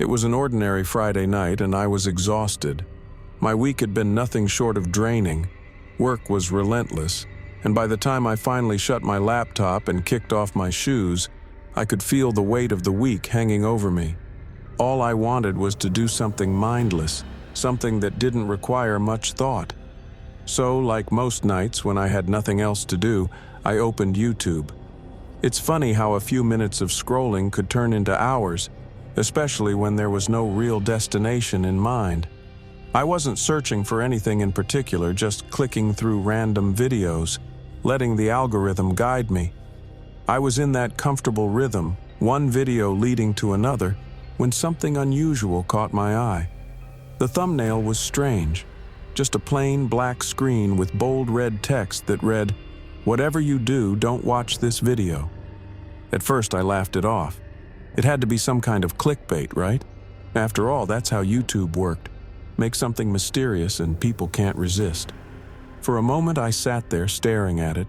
It was an ordinary Friday night and I was exhausted. My week had been nothing short of draining. Work was relentless, and by the time I finally shut my laptop and kicked off my shoes, I could feel the weight of the week hanging over me. All I wanted was to do something mindless, something that didn't require much thought. So, like most nights when I had nothing else to do, I opened YouTube. It's funny how a few minutes of scrolling could turn into hours, especially when there was no real destination in mind. I wasn't searching for anything in particular, just clicking through random videos, letting the algorithm guide me. I was in that comfortable rhythm, one video leading to another, when something unusual caught my eye. The thumbnail was strange, just a plain black screen with bold red text that read, "Whatever you do, don't watch this video." At first I laughed it off. It had to be some kind of clickbait, right? After all, that's how YouTube worked. Make something mysterious and people can't resist. For a moment I sat there staring at it,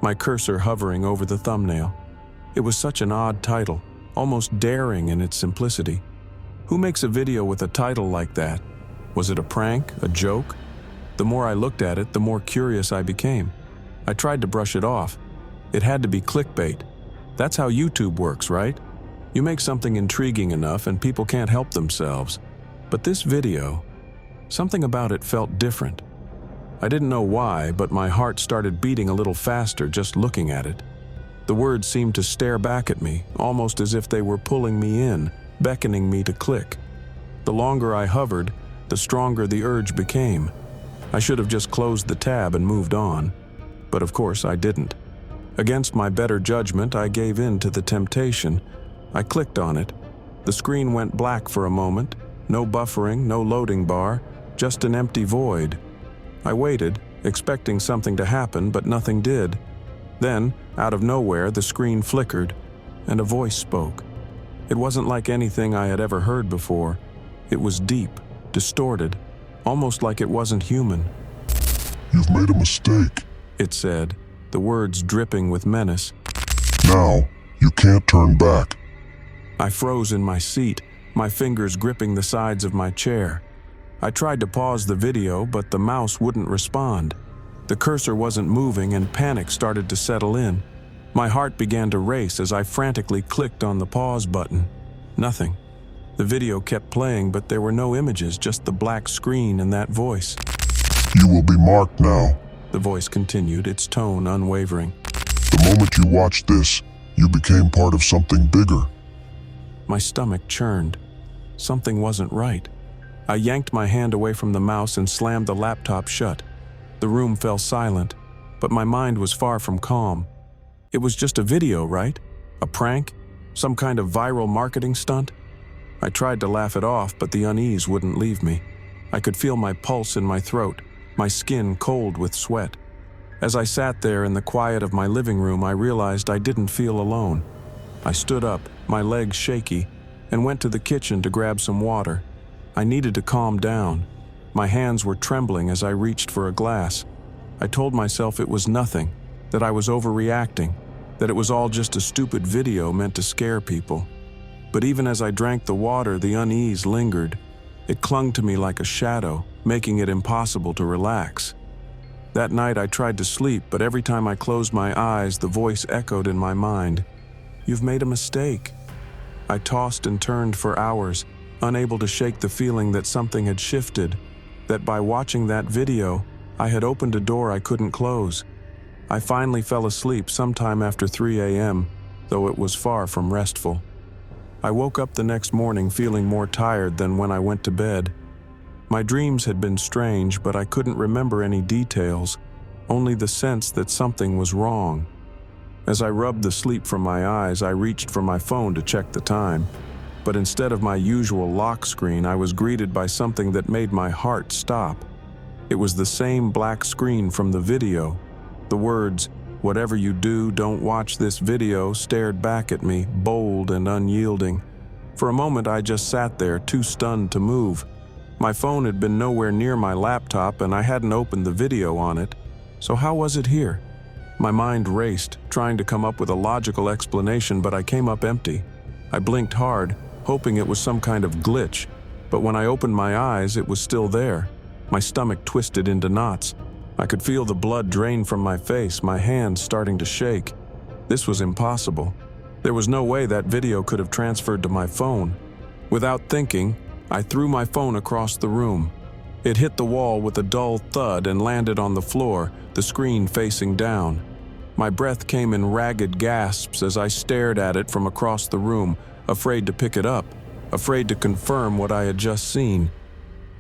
my cursor hovering over the thumbnail. It was such an odd title, almost daring in its simplicity. Who makes a video with a title like that? Was it a prank, a joke? The more I looked at it, the more curious I became. I tried to brush it off. It had to be clickbait. That's how YouTube works, right? You make something intriguing enough and people can't help themselves. But this video, something about it felt different. I didn't know why, but my heart started beating a little faster just looking at it. The words seemed to stare back at me, almost as if they were pulling me in, beckoning me to click. The longer I hovered, the stronger the urge became. I should have just closed the tab and moved on. But of course I didn't. Against my better judgment, I gave in to the temptation. I clicked on it. The screen went black for a moment. No buffering, no loading bar, just an empty void. I waited, expecting something to happen, but nothing did. Then, out of nowhere, the screen flickered, and a voice spoke. It wasn't like anything I had ever heard before. It was deep, distorted, almost like it wasn't human. "You've made a mistake," it said, the words dripping with menace. "Now, you can't turn back." I froze in my seat, my fingers gripping the sides of my chair. I tried to pause the video, but the mouse wouldn't respond. The cursor wasn't moving and panic started to settle in. My heart began to race as I frantically clicked on the pause button. Nothing. The video kept playing, but there were no images, just the black screen and that voice. "You will be marked now," the voice continued, its tone unwavering. "The moment you watched this, you became part of something bigger." My stomach churned. Something wasn't right. I yanked my hand away from the mouse and slammed the laptop shut. The room fell silent, but my mind was far from calm. It was just a video, right? A prank? Some kind of viral marketing stunt? I tried to laugh it off, but the unease wouldn't leave me. I could feel my pulse in my throat, my skin cold with sweat. As I sat there in the quiet of my living room, I realized I didn't feel alone. I stood up, my legs shaky, and went to the kitchen to grab some water. I needed to calm down. My hands were trembling as I reached for a glass. I told myself it was nothing, that I was overreacting, that it was all just a stupid video meant to scare people. But even as I drank the water, the unease lingered. It clung to me like a shadow, making it impossible to relax. That night I tried to sleep, but every time I closed my eyes, the voice echoed in my mind. "You've made a mistake." I tossed and turned for hours, unable to shake the feeling that something had shifted, that by watching that video, I had opened a door I couldn't close. I finally fell asleep sometime after 3 a.m., though it was far from restful. I woke up the next morning feeling more tired than when I went to bed. My dreams had been strange, but I couldn't remember any details, only the sense that something was wrong. As I rubbed the sleep from my eyes, I reached for my phone to check the time. But instead of my usual lock screen, I was greeted by something that made my heart stop. It was the same black screen from the video. The words, "Whatever you do, don't watch this video," stared back at me, bold and unyielding. For a moment, I just sat there, too stunned to move. My phone had been nowhere near my laptop, and I hadn't opened the video on it. So how was it here? My mind raced, trying to come up with a logical explanation, but I came up empty. I blinked hard, hoping it was some kind of glitch, but when I opened my eyes, it was still there. My stomach twisted into knots. I could feel the blood drain from my face, my hands starting to shake. This was impossible. There was no way that video could have transferred to my phone. Without thinking, I threw my phone across the room. It hit the wall with a dull thud and landed on the floor, the screen facing down. My breath came in ragged gasps as I stared at it from across the room, afraid to pick it up, afraid to confirm what I had just seen.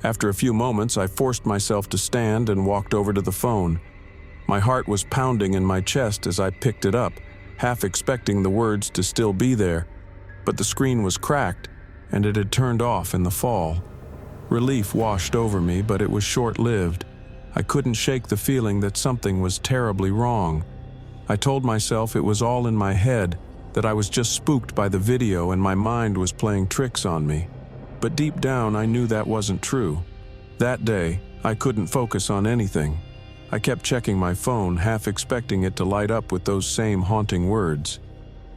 After a few moments, I forced myself to stand and walked over to the phone. My heart was pounding in my chest as I picked it up, half expecting the words to still be there, but the screen was cracked, and it had turned off in the fall. Relief washed over me, but it was short-lived. I couldn't shake the feeling that something was terribly wrong. I told myself it was all in my head, that I was just spooked by the video and my mind was playing tricks on me. But deep down, I knew that wasn't true. That day, I couldn't focus on anything. I kept checking my phone, half expecting it to light up with those same haunting words.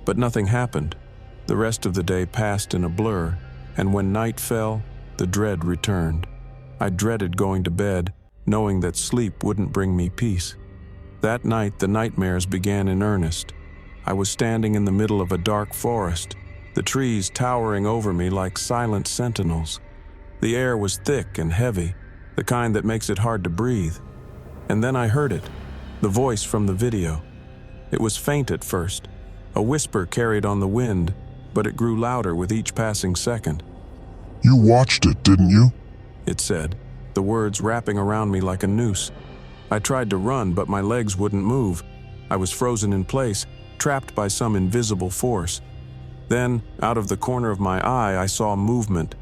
But nothing happened. The rest of the day passed in a blur, and when night fell, the dread returned. I dreaded going to bed, knowing that sleep wouldn't bring me peace. That night, the nightmares began in earnest. I was standing in the middle of a dark forest, the trees towering over me like silent sentinels. The air was thick and heavy, the kind that makes it hard to breathe. And then I heard it, the voice from the video. It was faint at first, a whisper carried on the wind, but it grew louder with each passing second. You watched it, didn't you? It said, the words wrapping around me like a noose. I tried to run, but my legs wouldn't move. I was frozen in place, trapped by some invisible force. Then, out of the corner of my eye, I saw movement.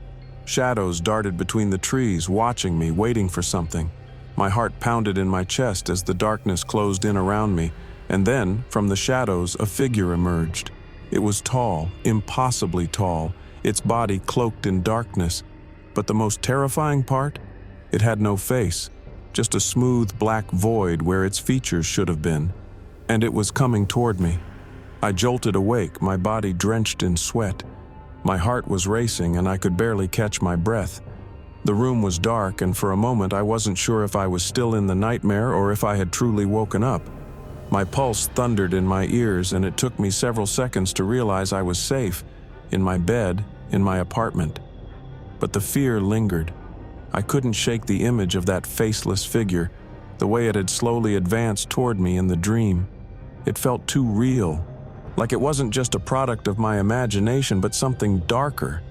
Shadows darted between the trees, watching me, waiting for something. My heart pounded in my chest as the darkness closed in around me, and then, from the shadows, a figure emerged. It was tall, impossibly tall, its body cloaked in darkness. But the most terrifying part? It had no face, just a smooth black void where its features should have been. And it was coming toward me. I jolted awake, my body drenched in sweat. My heart was racing and I could barely catch my breath. The room was dark, and for a moment I wasn't sure if I was still in the nightmare or if I had truly woken up. My pulse thundered in my ears, and it took me several seconds to realize I was safe, in my bed, in my apartment. But the fear lingered. I couldn't shake the image of that faceless figure, the way it had slowly advanced toward me in the dream. It felt too real, like it wasn't just a product of my imagination, but something darker.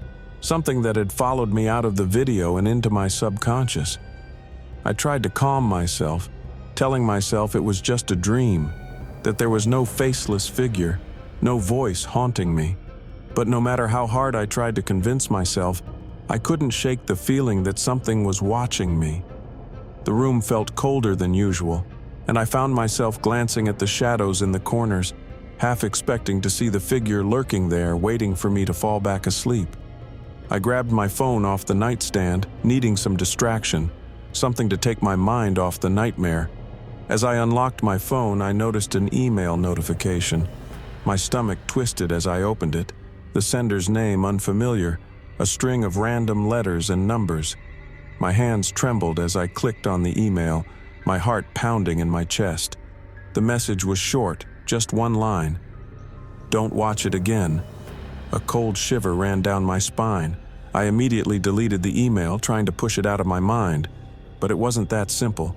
Something that had followed me out of the video and into my subconscious. I tried to calm myself, telling myself it was just a dream, that there was no faceless figure, no voice haunting me. But no matter how hard I tried to convince myself, I couldn't shake the feeling that something was watching me. The room felt colder than usual, and I found myself glancing at the shadows in the corners, half expecting to see the figure lurking there, waiting for me to fall back asleep. I grabbed my phone off the nightstand, needing some distraction, something to take my mind off the nightmare. As I unlocked my phone, I noticed an email notification. My stomach twisted as I opened it, the sender's name unfamiliar, a string of random letters and numbers. My hands trembled as I clicked on the email, my heart pounding in my chest. The message was short, just one line. "Don't watch it again." A cold shiver ran down my spine. I immediately deleted the email, trying to push it out of my mind. But it wasn't that simple.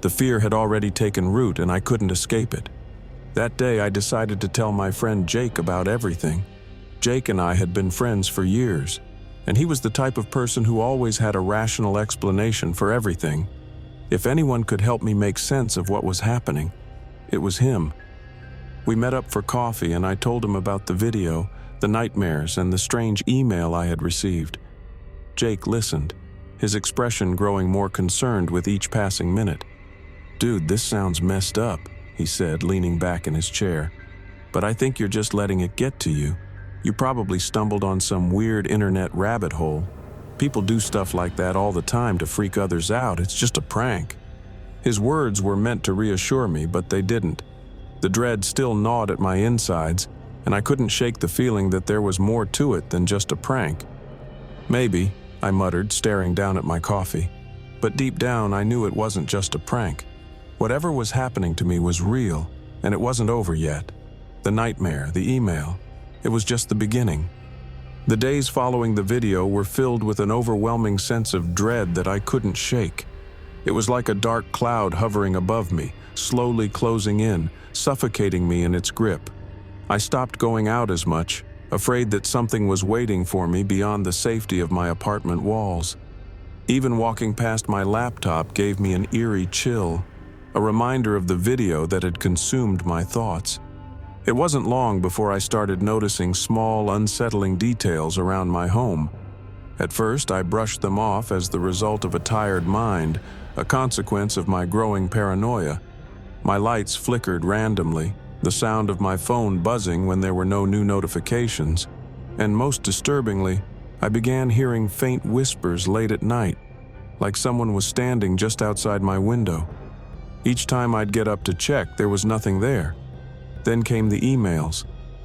The fear had already taken root and I couldn't escape it. That day I decided to tell my friend Jake about everything. Jake and I had been friends for years, and he was the type of person who always had a rational explanation for everything. If anyone could help me make sense of what was happening, it was him. We met up for coffee and I told him about the video, the nightmares, and the strange email I had received. Jake listened, his expression growing more concerned with each passing minute. "Dude, this sounds messed up," he said, leaning back in his chair. "But I think you're just letting it get to you. You probably stumbled on some weird internet rabbit hole. People do stuff like that all the time to freak others out. It's just a prank." His words were meant to reassure me, but they didn't. The dread still gnawed at my insides, and I couldn't shake the feeling that there was more to it than just a prank. Maybe, I muttered, staring down at my coffee. But deep down, I knew it wasn't just a prank. Whatever was happening to me was real, and it wasn't over yet. The nightmare, the email, it was just the beginning. The days following the video were filled with an overwhelming sense of dread that I couldn't shake. It was like a dark cloud hovering above me, slowly closing in, suffocating me in its grip. I stopped going out as much, afraid that something was waiting for me beyond the safety of my apartment walls. Even walking past my laptop gave me an eerie chill, a reminder of the video that had consumed my thoughts. It wasn't long before I started noticing small, unsettling details around my home. At first, I brushed them off as the result of a tired mind, a consequence of my growing paranoia. My lights flickered randomly, the sound of my phone buzzing when there were no new notifications, and most disturbingly, I began hearing faint whispers late at night, like someone was standing just outside my window. Each time I'd get up to check, there was nothing there. Then came the emails.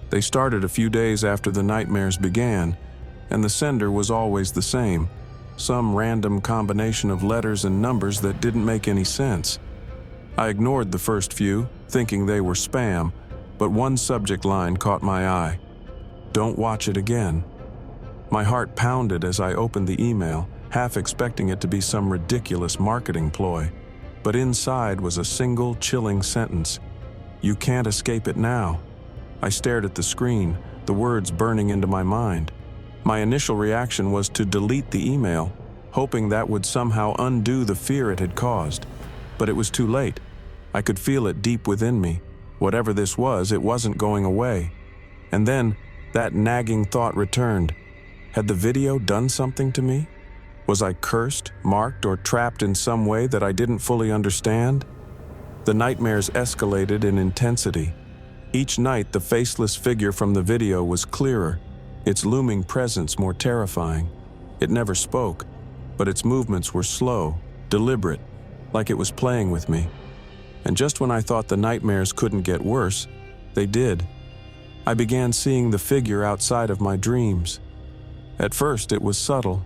They started a few days after the nightmares began, and the sender was always the same, some random combination of letters and numbers that didn't make any sense. I ignored the first few, thinking they were spam, but one subject line caught my eye. "Don't watch it again." My heart pounded as I opened the email, half expecting it to be some ridiculous marketing ploy. But inside was a single, chilling sentence. "You can't escape it now." I stared at the screen, the words burning into my mind. My initial reaction was to delete the email, hoping that would somehow undo the fear it had caused. But it was too late. I could feel it deep within me. Whatever this was, it wasn't going away. And then, that nagging thought returned. Had the video done something to me? Was I cursed, marked, or trapped in some way that I didn't fully understand? The nightmares escalated in intensity. Each night, the faceless figure from the video was clearer, its looming presence more terrifying. It never spoke, but its movements were slow, deliberate, like it was playing with me. And just when I thought the nightmares couldn't get worse, they did. I began seeing the figure outside of my dreams. At first, it was subtle,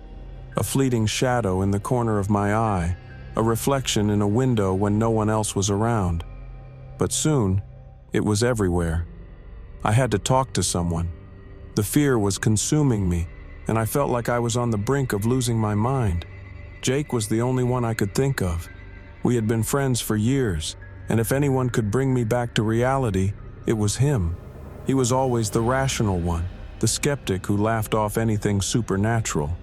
a fleeting shadow in the corner of my eye, a reflection in a window when no one else was around. But soon, it was everywhere. I had to talk to someone. The fear was consuming me, and I felt like I was on the brink of losing my mind. Jake was the only one I could think of. We had been friends for years, and if anyone could bring me back to reality, it was him. He was always the rational one, the skeptic who laughed off anything supernatural.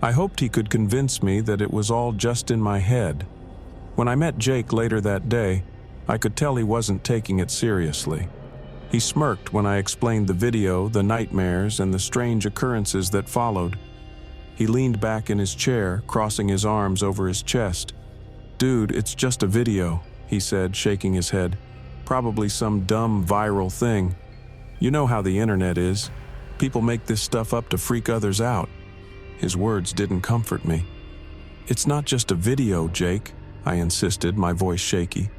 I hoped he could convince me that it was all just in my head. When I met Jake later that day, I could tell he wasn't taking it seriously. He smirked when I explained the video, the nightmares, and the strange occurrences that followed. He leaned back in his chair, crossing his arms over his chest. "Dude, it's just a video," he said, shaking his head. "Probably some dumb viral thing. You know how the internet is. People make this stuff up to freak others out." His words didn't comfort me. "It's not just a video, Jake," I insisted, my voice shaky.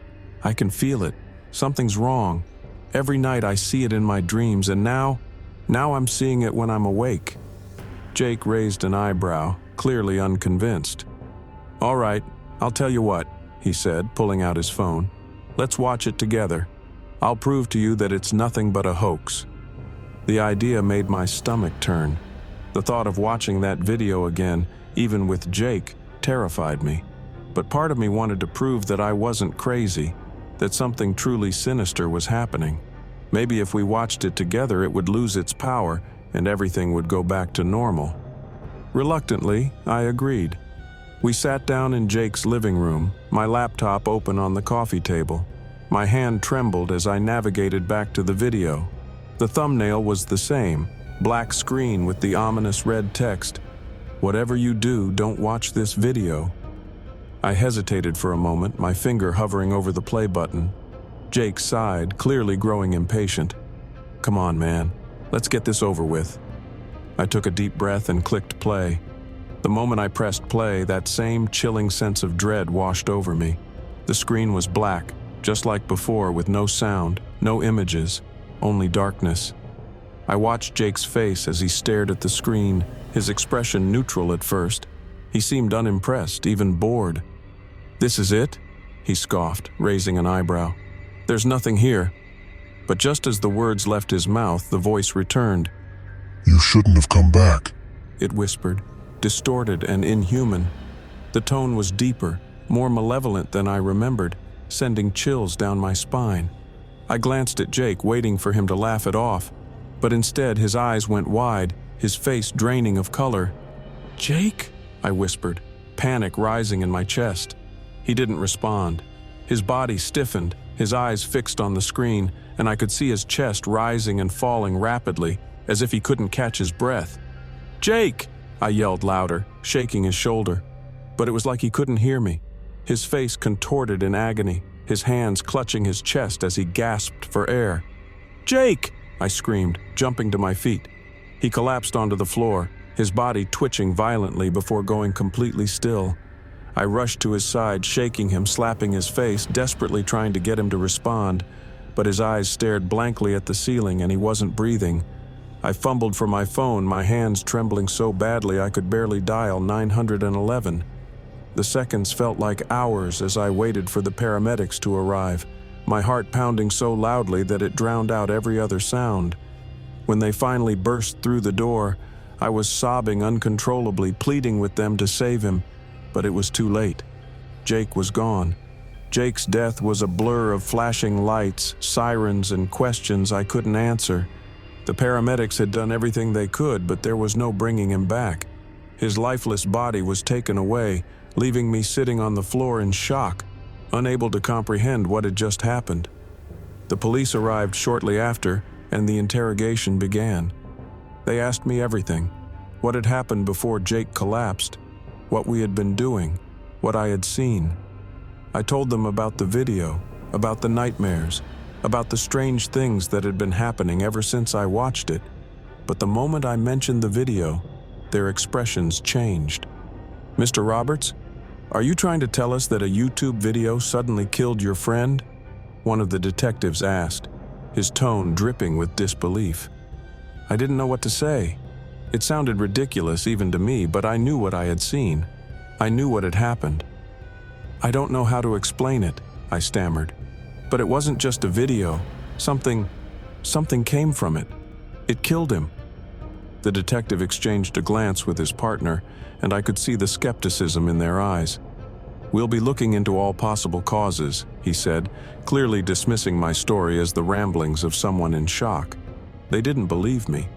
"I can feel it. Something's wrong. Every night I see it in my dreams, and now I'm seeing it when I'm awake." Jake raised an eyebrow, clearly unconvinced. "All right, I'll tell you what," he said, pulling out his phone. "Let's watch it together. I'll prove to you that it's nothing but a hoax." The idea made my stomach turn. The thought of watching that video again, even with Jake, terrified me. But part of me wanted to prove that I wasn't crazy, that something truly sinister was happening. Maybe if we watched it together, it would lose its power and everything would go back to normal. Reluctantly, I agreed. We sat down in Jake's living room, my laptop open on the coffee table. My hand trembled as I navigated back to the video. The thumbnail was the same, black screen with the ominous red text, "Whatever you do, don't watch this video." I hesitated for a moment, my finger hovering over the play button. Jake sighed, clearly growing impatient. "Come on, man. Let's get this over with." I took a deep breath and clicked play. The moment I pressed play, that same chilling sense of dread washed over me. The screen was black, just like before, with no sound, no images, only darkness. I watched Jake's face as he stared at the screen, his expression neutral at first. He seemed unimpressed, even bored. "This is it?" he scoffed, raising an eyebrow. "There's nothing here." But just as the words left his mouth, the voice returned. You shouldn't have come back. It whispered, distorted and inhuman. The tone was deeper, more malevolent than I remembered, sending chills down my spine. I glanced at Jake, waiting for him to laugh it off, but instead his eyes went wide, his face draining of color. "Jake?" I whispered, panic rising in my chest. He didn't respond. His body stiffened, his eyes fixed on the screen, and I could see his chest rising and falling rapidly, as if he couldn't catch his breath. "Jake!" I yelled louder, shaking his shoulder. But it was like he couldn't hear me. His face contorted in agony, his hands clutching his chest as he gasped for air. "Jake!" I screamed, jumping to my feet. He collapsed onto the floor, his body twitching violently before going completely still. I rushed to his side, shaking him, slapping his face, desperately trying to get him to respond, but his eyes stared blankly at the ceiling and he wasn't breathing. I fumbled for my phone, my hands trembling so badly I could barely dial 911. The seconds felt like hours as I waited for the paramedics to arrive, my heart pounding so loudly that it drowned out every other sound. When they finally burst through the door, I was sobbing uncontrollably, pleading with them to save him, but it was too late. Jake was gone. Jake's death was a blur of flashing lights, sirens, and questions I couldn't answer. The paramedics had done everything they could, but there was no bringing him back. His lifeless body was taken away, leaving me sitting on the floor in shock, unable to comprehend what had just happened. The police arrived shortly after, and the interrogation began. They asked me everything: what had happened before Jake collapsed, what we had been doing, what I had seen. I told them about the video, about the nightmares, about the strange things that had been happening ever since I watched it. But the moment I mentioned the video, their expressions changed. "Mr. Roberts, are you trying to tell us that a YouTube video suddenly killed your friend?" one of the detectives asked, his tone dripping with disbelief. I didn't know what to say. It sounded ridiculous even to me, but I knew what I had seen. I knew what had happened. "I don't know how to explain it," I stammered. "But it wasn't just a video. Something came from it. It killed him." The detective exchanged a glance with his partner, and I could see the skepticism in their eyes. "We'll be looking into all possible causes," he said, clearly dismissing my story as the ramblings of someone in shock. They didn't believe me.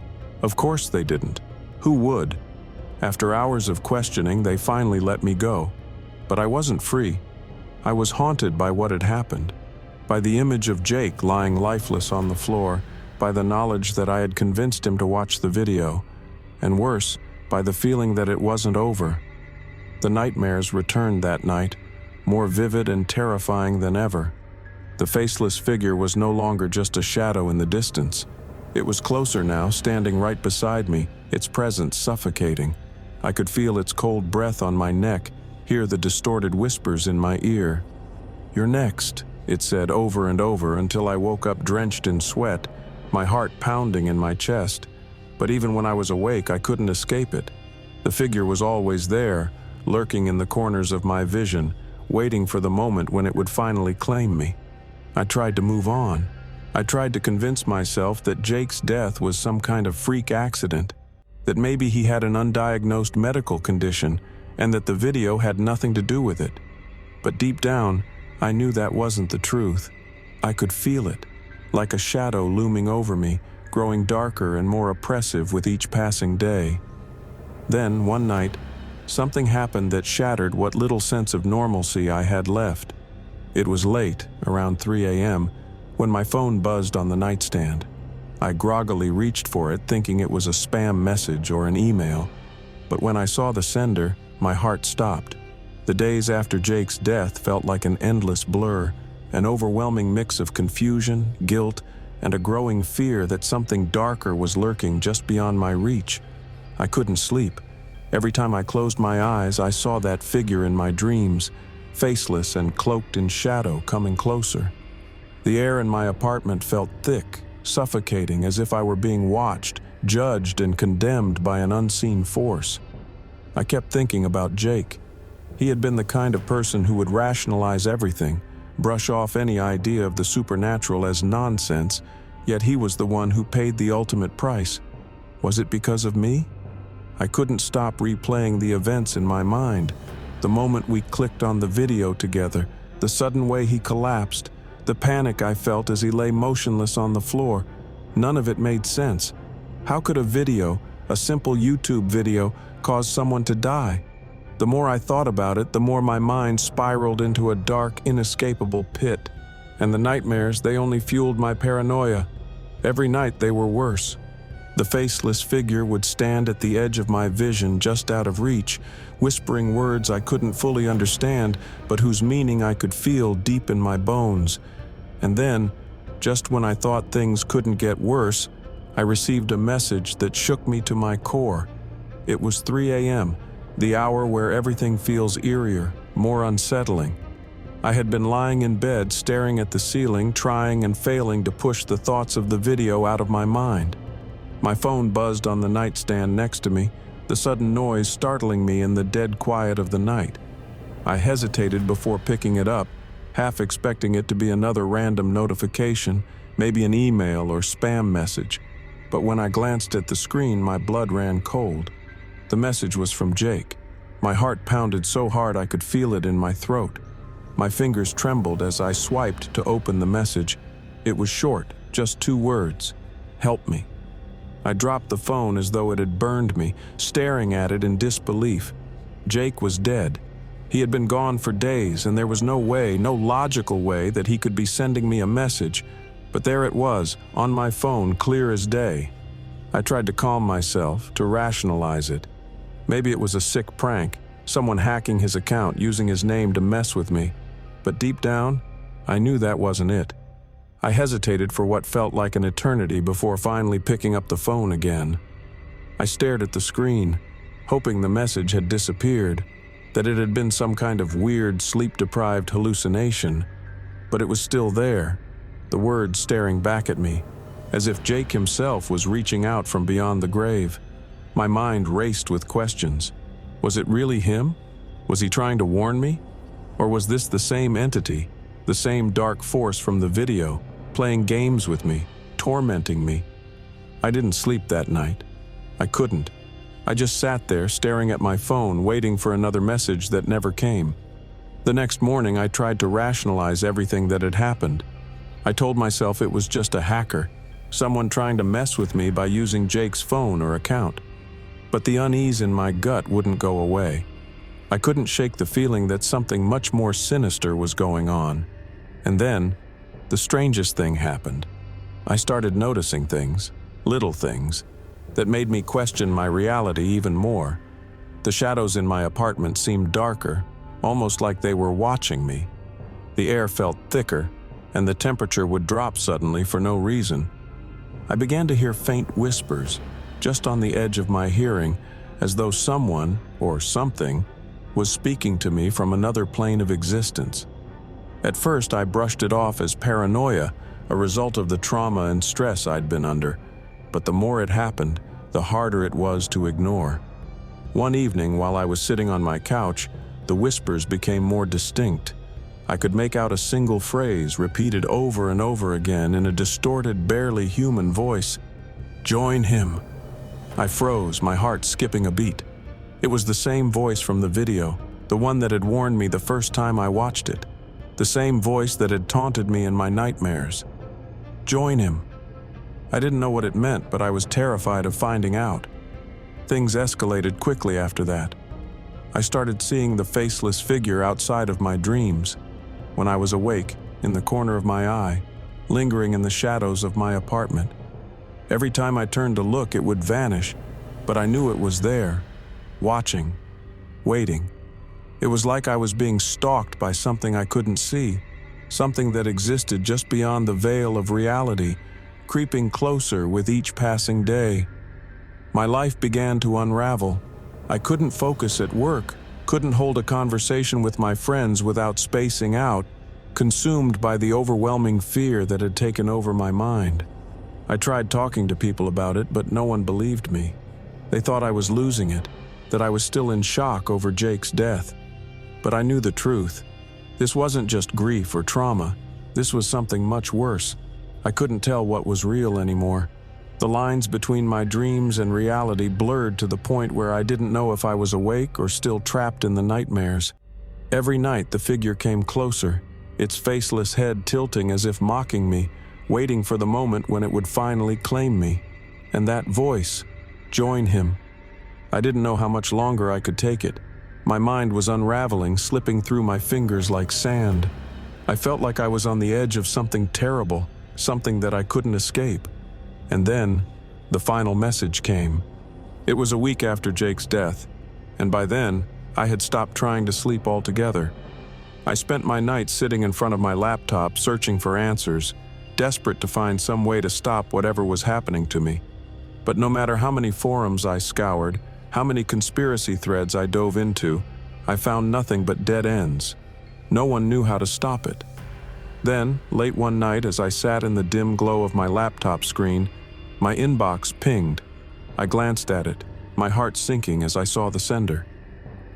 Of course they didn't. Who would? After hours of questioning, they finally let me go. But I wasn't free. I was haunted by what had happened, by the image of Jake lying lifeless on the floor, by the knowledge that I had convinced him to watch the video, and worse, by the feeling that it wasn't over. The nightmares returned that night, more vivid and terrifying than ever. The faceless figure was no longer just a shadow in the distance. It was closer now, standing right beside me, its presence suffocating. I could feel its cold breath on my neck, hear the distorted whispers in my ear. "You're next," it said over and over until I woke up drenched in sweat, my heart pounding in my chest. But even when I was awake, I couldn't escape it. The figure was always there, lurking in the corners of my vision, waiting for the moment when it would finally claim me. I tried to move on. I tried to convince myself that Jake's death was some kind of freak accident, that maybe he had an undiagnosed medical condition, and that the video had nothing to do with it. But deep down, I knew that wasn't the truth. I could feel it, like a shadow looming over me, growing darker and more oppressive with each passing day. Then, one night, something happened that shattered what little sense of normalcy I had left. It was late, around 3 a.m., when my phone buzzed on the nightstand. I groggily reached for it, thinking it was a spam message or an email. But when I saw the sender, my heart stopped. The days after Jake's death felt like an endless blur, an overwhelming mix of confusion, guilt, and a growing fear that something darker was lurking just beyond my reach. I couldn't sleep. Every time I closed my eyes, I saw that figure in my dreams, faceless and cloaked in shadow, coming closer. The air in my apartment felt thick, suffocating, as if I were being watched, judged, and condemned by an unseen force. I kept thinking about Jake. He had been the kind of person who would rationalize everything, brush off any idea of the supernatural as nonsense, yet he was the one who paid the ultimate price. Was it because of me? I couldn't stop replaying the events in my mind. The moment we clicked on the video together, the sudden way he collapsed, the panic I felt as he lay motionless on the floor. None of it made sense. How could a video, a simple YouTube video, cause someone to die? The more I thought about it, the more my mind spiraled into a dark, inescapable pit. And the nightmares, they only fueled my paranoia. Every night they were worse. The faceless figure would stand at the edge of my vision, just out of reach, whispering words I couldn't fully understand, but whose meaning I could feel deep in my bones. And then, just when I thought things couldn't get worse, I received a message that shook me to my core. It was 3 a.m., the hour where everything feels eerier, more unsettling. I had been lying in bed, staring at the ceiling, trying and failing to push the thoughts of the video out of my mind. My phone buzzed on the nightstand next to me, the sudden noise startling me in the dead quiet of the night. I hesitated before picking it up, half expecting it to be another random notification, maybe an email or spam message. But when I glanced at the screen, my blood ran cold. The message was from Jake. My heart pounded so hard I could feel it in my throat. My fingers trembled as I swiped to open the message. It was short, just 2 words: "Help me." I dropped the phone as though it had burned me, staring at it in disbelief. Jake was dead. He had been gone for days, and there was no way, no logical way, that he could be sending me a message. But there it was, on my phone, clear as day. I tried to calm myself, to rationalize it. Maybe it was a sick prank, someone hacking his account, using his name to mess with me. But deep down, I knew that wasn't it. I hesitated for what felt like an eternity before finally picking up the phone again. I stared at the screen, hoping the message had disappeared, that it had been some kind of weird, sleep-deprived hallucination. But it was still there, the words staring back at me, as if Jake himself was reaching out from beyond the grave. My mind raced with questions. Was it really him? Was he trying to warn me? Or was this the same entity, the same dark force from the video, playing games with me, tormenting me? I didn't sleep that night. I couldn't. I just sat there staring at my phone, waiting for another message that never came. The next morning, I tried to rationalize everything that had happened. I told myself it was just a hacker, someone trying to mess with me by using Jake's phone or account. But the unease in my gut wouldn't go away. I couldn't shake the feeling that something much more sinister was going on. And then, the strangest thing happened. I started noticing things, little things, that made me question my reality even more. The shadows in my apartment seemed darker, almost like they were watching me. The air felt thicker, and the temperature would drop suddenly for no reason. I began to hear faint whispers, just on the edge of my hearing, as though someone, or something, was speaking to me from another plane of existence. At first, I brushed it off as paranoia, a result of the trauma and stress I'd been under. But the more it happened, the harder it was to ignore. One evening, while I was sitting on my couch, the whispers became more distinct. I could make out a single phrase repeated over and over again in a distorted, barely human voice. "Join him." I froze, my heart skipping a beat. It was the same voice from the video, the one that had warned me the first time I watched it. The same voice that had taunted me in my nightmares. Join him. I didn't know what it meant, but I was terrified of finding out. Things escalated quickly after that. I started seeing the faceless figure outside of my dreams. When I was awake, in the corner of my eye, lingering in the shadows of my apartment. Every time I turned to look, it would vanish, but I knew it was there, watching, waiting. It was like I was being stalked by something I couldn't see, something that existed just beyond the veil of reality, creeping closer with each passing day. My life began to unravel. I couldn't focus at work, couldn't hold a conversation with my friends without spacing out, consumed by the overwhelming fear that had taken over my mind. I tried talking to people about it, but no one believed me. They thought I was losing it, that I was still in shock over Jake's death. But I knew the truth. This wasn't just grief or trauma. This was something much worse. I couldn't tell what was real anymore. The lines between my dreams and reality blurred to the point where I didn't know if I was awake or still trapped in the nightmares. Every night the figure came closer, its faceless head tilting as if mocking me, waiting for the moment when it would finally claim me. And that voice, join him. I didn't know how much longer I could take it. My mind was unraveling, slipping through my fingers like sand. I felt like I was on the edge of something terrible, something that I couldn't escape. And then, the final message came. It was a week after Jake's death, and by then, I had stopped trying to sleep altogether. I spent my nights sitting in front of my laptop searching for answers, desperate to find some way to stop whatever was happening to me. But no matter how many forums I scoured, how many conspiracy threads I dove into, I found nothing but dead ends. No one knew how to stop it. Then, late one night as I sat in the dim glow of my laptop screen, my inbox pinged. I glanced at it, my heart sinking as I saw the sender.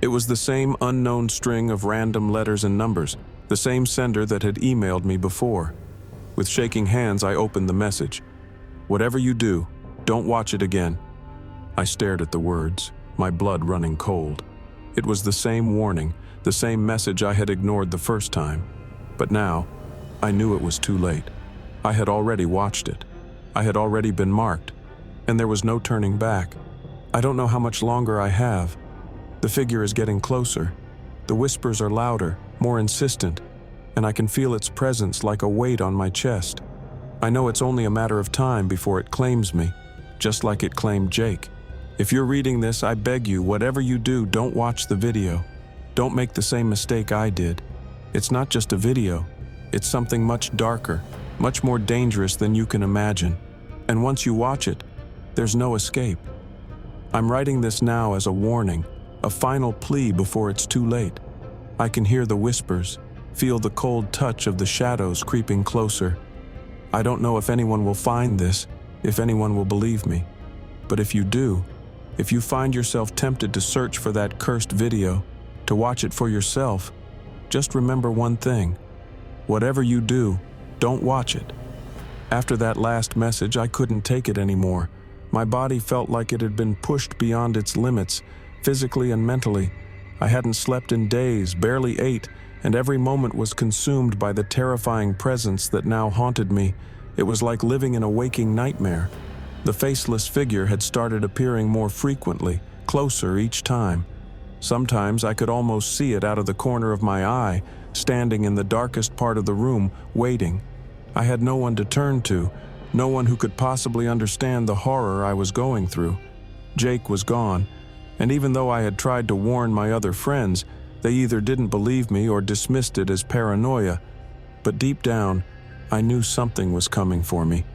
It was the same unknown string of random letters and numbers, the same sender that had emailed me before. With shaking hands, I opened the message. "Whatever you do, don't watch it again." I stared at the words, my blood running cold. It was the same warning, the same message I had ignored the first time. But now, I knew it was too late. I had already watched it. I had already been marked, and there was no turning back. I don't know how much longer I have. The figure is getting closer. The whispers are louder, more insistent, and I can feel its presence like a weight on my chest. I know it's only a matter of time before it claims me, just like it claimed Jake. If you're reading this, I beg you, whatever you do, don't watch the video. Don't make the same mistake I did. It's not just a video. It's something much darker, much more dangerous than you can imagine. And once you watch it, there's no escape. I'm writing this now as a warning, a final plea before it's too late. I can hear the whispers, feel the cold touch of the shadows creeping closer. I don't know if anyone will find this, if anyone will believe me. But if you do, if you find yourself tempted to search for that cursed video, to watch it for yourself, just remember one thing. Whatever you do, don't watch it. After that last message, I couldn't take it anymore. My body felt like it had been pushed beyond its limits, physically and mentally. I hadn't slept in days, barely ate, and every moment was consumed by the terrifying presence that now haunted me. It was like living in a waking nightmare. The faceless figure had started appearing more frequently, closer each time. Sometimes I could almost see it out of the corner of my eye, standing in the darkest part of the room, waiting. I had no one to turn to, no one who could possibly understand the horror I was going through. Jake was gone, and even though I had tried to warn my other friends, they either didn't believe me or dismissed it as paranoia. But deep down, I knew something was coming for me.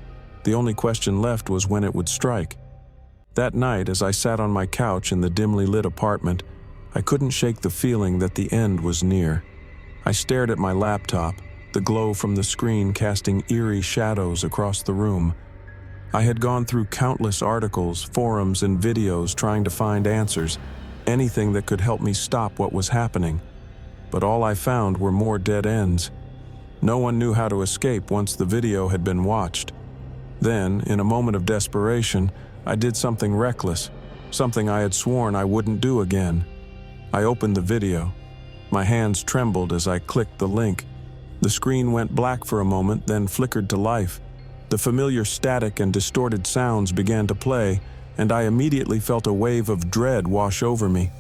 The only question left was when it would strike. That night, as I sat on my couch in the dimly lit apartment, I couldn't shake the feeling that the end was near. I stared at my laptop, the glow from the screen casting eerie shadows across the room. I had gone through countless articles, forums, and videos trying to find answers, anything that could help me stop what was happening. But all I found were more dead ends. No one knew how to escape once the video had been watched. Then, in a moment of desperation, I did something reckless, something I had sworn I wouldn't do again. I opened the video. My hands trembled as I clicked the link. The screen went black for a moment, then flickered to life. The familiar static and distorted sounds began to play, and I immediately felt a wave of dread wash over me.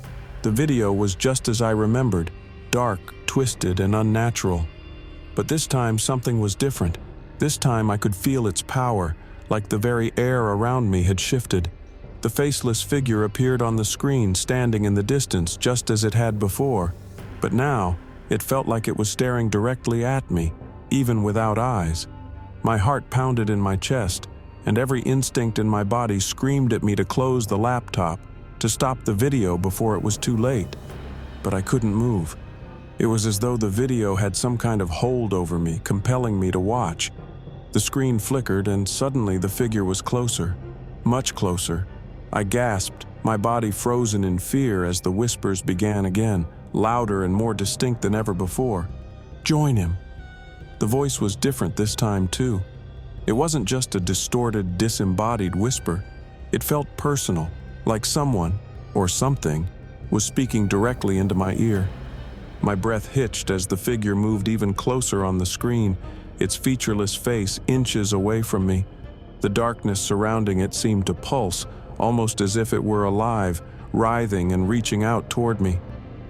The video was just as I remembered, dark, twisted, and unnatural. But this time something was different. This time I could feel its power, like the very air around me had shifted. The faceless figure appeared on the screen, standing in the distance just as it had before. But now, it felt like it was staring directly at me, even without eyes. My heart pounded in my chest, and every instinct in my body screamed at me to close the laptop, to stop the video before it was too late. But I couldn't move. It was as though the video had some kind of hold over me, compelling me to watch. The screen flickered and suddenly the figure was closer, much closer. I gasped, my body frozen in fear as the whispers began again, louder and more distinct than ever before. "Join him." The voice was different this time too. It wasn't just a distorted, disembodied whisper. It felt personal, like someone, or something, was speaking directly into my ear. My breath hitched as the figure moved even closer on the screen, its featureless face inches away from me. The darkness surrounding it seemed to pulse, almost as if it were alive, writhing and reaching out toward me.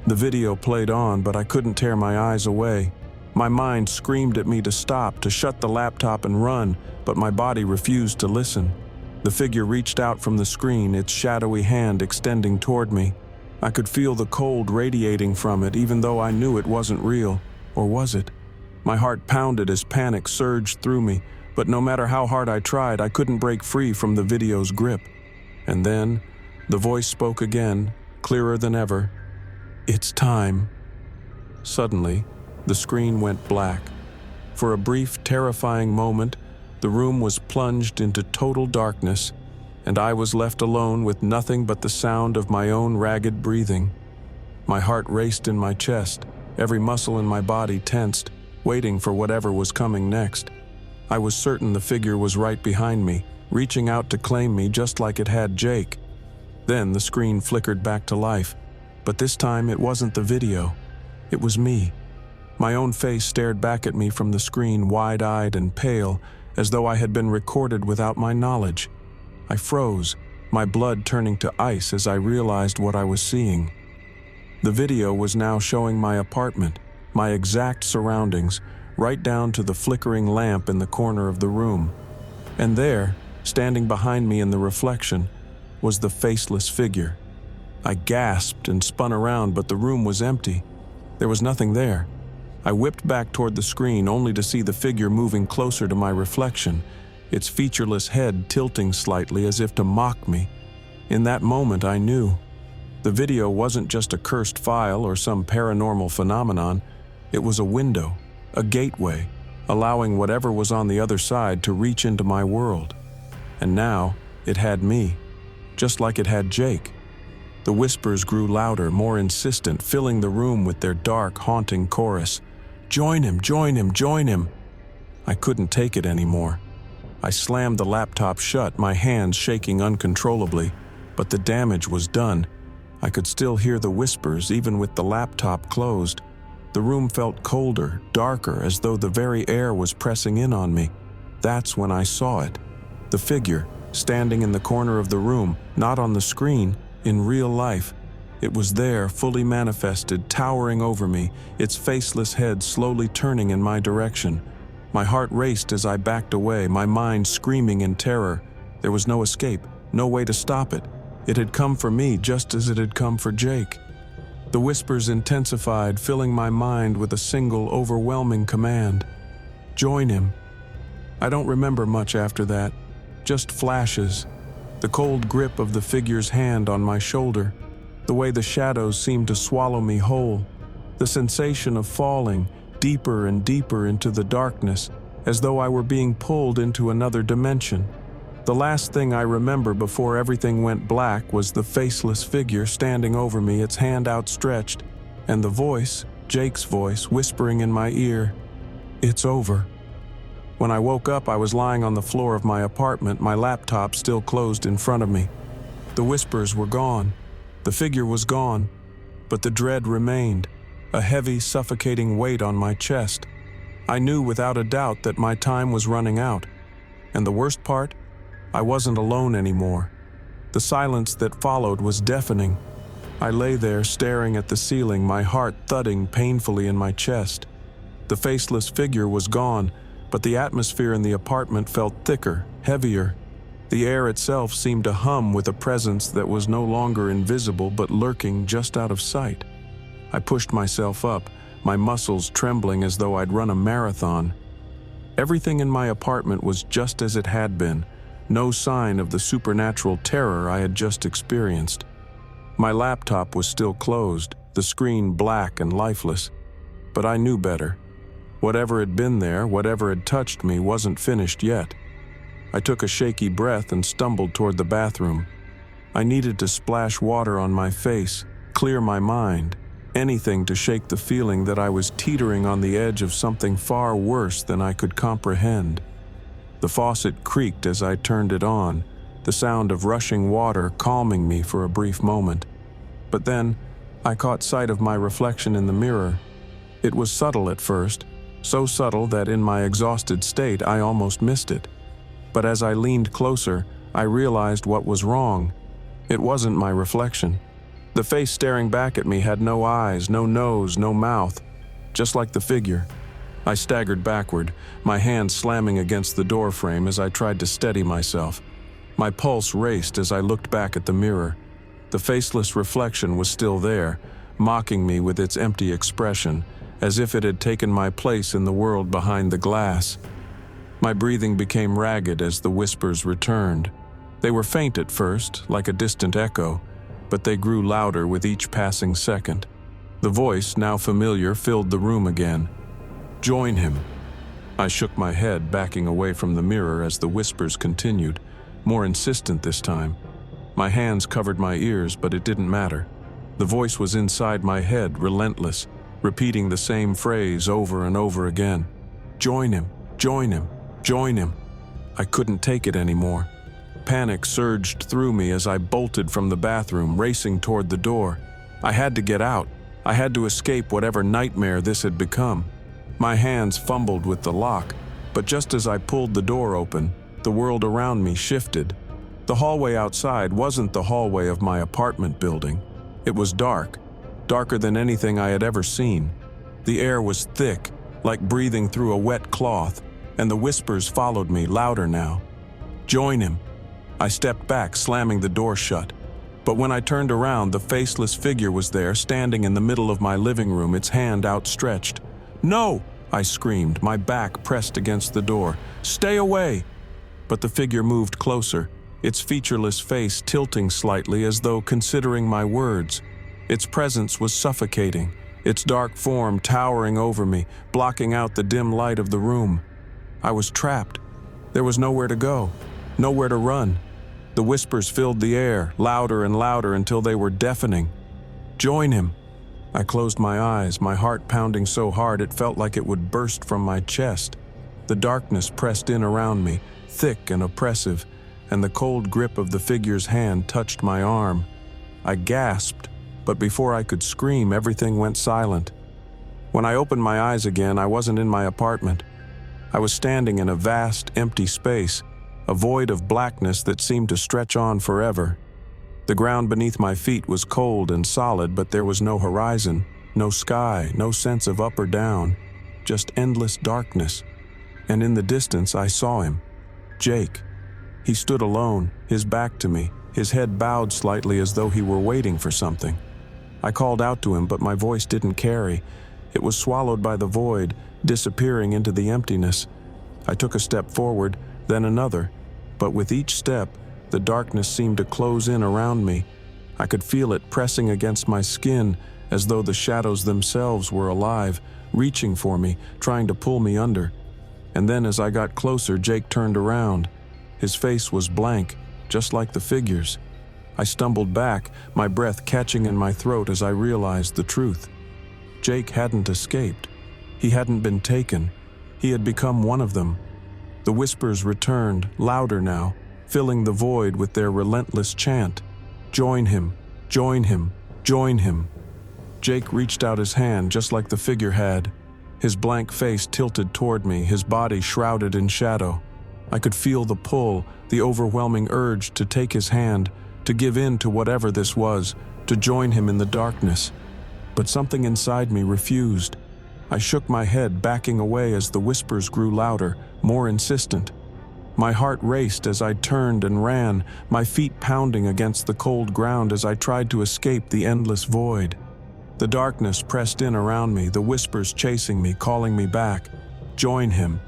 The video played on, but I couldn't tear my eyes away. My mind screamed at me to stop, to shut the laptop and run, but my body refused to listen. The figure reached out from the screen, its shadowy hand extending toward me. I could feel the cold radiating from it, even though I knew it wasn't real. Or was it? My heart pounded as panic surged through me, but no matter how hard I tried, I couldn't break free from the video's grip. And then, the voice spoke again, clearer than ever. "It's time." Suddenly, the screen went black. For a brief, terrifying moment, the room was plunged into total darkness, and I was left alone with nothing but the sound of my own ragged breathing. My heart raced in my chest, every muscle in my body tensed, waiting for whatever was coming next. I was certain the figure was right behind me, reaching out to claim me just like it had Jake. Then the screen flickered back to life, but this time it wasn't the video. It was me. My own face stared back at me from the screen, wide-eyed and pale, as though I had been recorded without my knowledge. I froze, my blood turning to ice as I realized what I was seeing. The video was now showing my apartment, my exact surroundings, right down to the flickering lamp in the corner of the room. And there, standing behind me in the reflection, was the faceless figure. I gasped and spun around, but the room was empty. There was nothing there. I whipped back toward the screen only to see the figure moving closer to my reflection, its featureless head tilting slightly as if to mock me. In that moment I knew. The video wasn't just a cursed file or some paranormal phenomenon. It was a window, a gateway, allowing whatever was on the other side to reach into my world. And now, it had me, just like it had Jake. The whispers grew louder, more insistent, filling the room with their dark, haunting chorus. "Join him, join him, join him!" I couldn't take it anymore. I slammed the laptop shut, my hands shaking uncontrollably, but the damage was done. I could still hear the whispers, even with the laptop closed. The room felt colder, darker, as though the very air was pressing in on me. That's when I saw it. The figure, standing in the corner of the room, not on the screen, in real life. It was there, fully manifested, towering over me, its faceless head slowly turning in my direction. My heart raced as I backed away, my mind screaming in terror. There was no escape, no way to stop it. It had come for me just as it had come for Jake. The whispers intensified, filling my mind with a single, overwhelming command. Join him. I don't remember much after that, just flashes. The cold grip of the figure's hand on my shoulder, the way the shadows seemed to swallow me whole, the sensation of falling deeper and deeper into the darkness, as though I were being pulled into another dimension. The last thing I remember before everything went black was the faceless figure standing over me, its hand outstretched, and the voice, Jake's voice, whispering in my ear, "It's over." When I woke up, I was lying on the floor of my apartment, my laptop still closed in front of me. The whispers were gone. The figure was gone, but the dread remained, a heavy, suffocating weight on my chest. I knew without a doubt that my time was running out. And the worst part? I wasn't alone anymore. The silence that followed was deafening. I lay there staring at the ceiling, my heart thudding painfully in my chest. The faceless figure was gone, but the atmosphere in the apartment felt thicker, heavier. The air itself seemed to hum with a presence that was no longer invisible but lurking just out of sight. I pushed myself up, my muscles trembling as though I'd run a marathon. Everything in my apartment was just as it had been, no sign of the supernatural terror I had just experienced. My laptop was still closed, the screen black and lifeless, but I knew better. Whatever had been there, whatever had touched me, wasn't finished yet. I took a shaky breath and stumbled toward the bathroom. I needed to splash water on my face, clear my mind, anything to shake the feeling that I was teetering on the edge of something far worse than I could comprehend. The faucet creaked as I turned it on, the sound of rushing water calming me for a brief moment. But then, I caught sight of my reflection in the mirror. It was subtle at first, so subtle that in my exhausted state I almost missed it. But as I leaned closer, I realized what was wrong. It wasn't my reflection. The face staring back at me had no eyes, no nose, no mouth, just like the figure. I staggered backward, my hand slamming against the door frame as I tried to steady myself. My pulse raced as I looked back at the mirror. The faceless reflection was still there, mocking me with its empty expression, as if it had taken my place in the world behind the glass. My breathing became ragged as the whispers returned. They were faint at first, like a distant echo, but they grew louder with each passing second. The voice, now familiar, filled the room again. "Join him." I shook my head, backing away from the mirror as the whispers continued, more insistent this time. My hands covered my ears, but it didn't matter. The voice was inside my head, relentless, repeating the same phrase over and over again. "Join him, join him, join him." I couldn't take it anymore. Panic surged through me as I bolted from the bathroom, racing toward the door. I had to get out. I had to escape whatever nightmare this had become. My hands fumbled with the lock, but just as I pulled the door open, the world around me shifted. The hallway outside wasn't the hallway of my apartment building. It was dark, darker than anything I had ever seen. The air was thick, like breathing through a wet cloth, and the whispers followed me, louder now. "Join him." I stepped back, slamming the door shut. But when I turned around, the faceless figure was there, standing in the middle of my living room, its hand outstretched. "No!" I screamed, my back pressed against the door. "Stay away!" But the figure moved closer, its featureless face tilting slightly as though considering my words. Its presence was suffocating, its dark form towering over me, blocking out the dim light of the room. I was trapped. There was nowhere to go, nowhere to run. The whispers filled the air, louder and louder until they were deafening. "Join him." I closed my eyes, my heart pounding so hard it felt like it would burst from my chest. The darkness pressed in around me, thick and oppressive, and the cold grip of the figure's hand touched my arm. I gasped, but before I could scream, everything went silent. When I opened my eyes again, I wasn't in my apartment. I was standing in a vast, empty space, a void of blackness that seemed to stretch on forever. The ground beneath my feet was cold and solid, but there was no horizon, no sky, no sense of up or down, just endless darkness. And in the distance, I saw him. Jake. He stood alone, his back to me, his head bowed slightly as though he were waiting for something. I called out to him, but my voice didn't carry. It was swallowed by the void, disappearing into the emptiness. I took a step forward, then another, but with each step, the darkness seemed to close in around me. I could feel it pressing against my skin, as though the shadows themselves were alive, reaching for me, trying to pull me under. And then as I got closer, Jake turned around. His face was blank, just like the figures. I stumbled back, my breath catching in my throat as I realized the truth. Jake hadn't escaped. He hadn't been taken. He had become one of them. The whispers returned, louder now, filling the void with their relentless chant. "Join him, join him, join him." Jake reached out his hand just like the figure had. His blank face tilted toward me, his body shrouded in shadow. I could feel the pull, the overwhelming urge to take his hand, to give in to whatever this was, to join him in the darkness. But something inside me refused. I shook my head, backing away as the whispers grew louder, more insistent. My heart raced as I turned and ran, my feet pounding against the cold ground as I tried to escape the endless void. The darkness pressed in around me, the whispers chasing me, calling me back. Join him.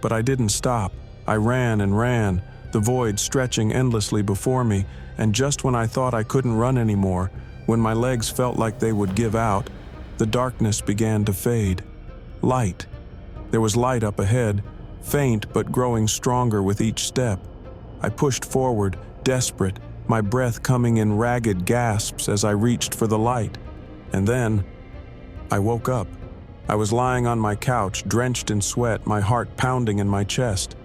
But I didn't stop. I ran and ran, the void stretching endlessly before me, and just when I thought I couldn't run anymore, when my legs felt like they would give out, the darkness began to fade. Light. There was light up ahead, faint but growing stronger with each step. I pushed forward, desperate, my breath coming in ragged gasps as I reached for the light. And then, I woke up. I was lying on my couch, drenched in sweat, my heart pounding in my chest.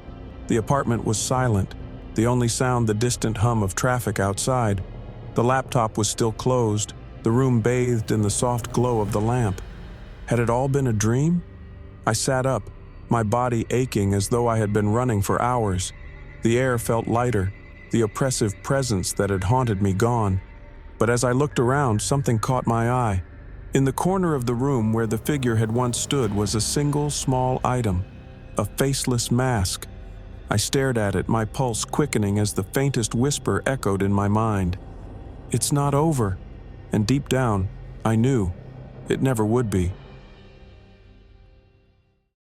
The apartment was silent, the only sound the distant hum of traffic outside. The laptop was still closed, the room bathed in the soft glow of the lamp. Had it all been a dream? I sat up, my body aching as though I had been running for hours. The air felt lighter, the oppressive presence that had haunted me gone. But as I looked around, something caught my eye. In the corner of the room where the figure had once stood was a single small item, a faceless mask. I stared at it, my pulse quickening as the faintest whisper echoed in my mind. It's not over. And deep down, I knew it never would be.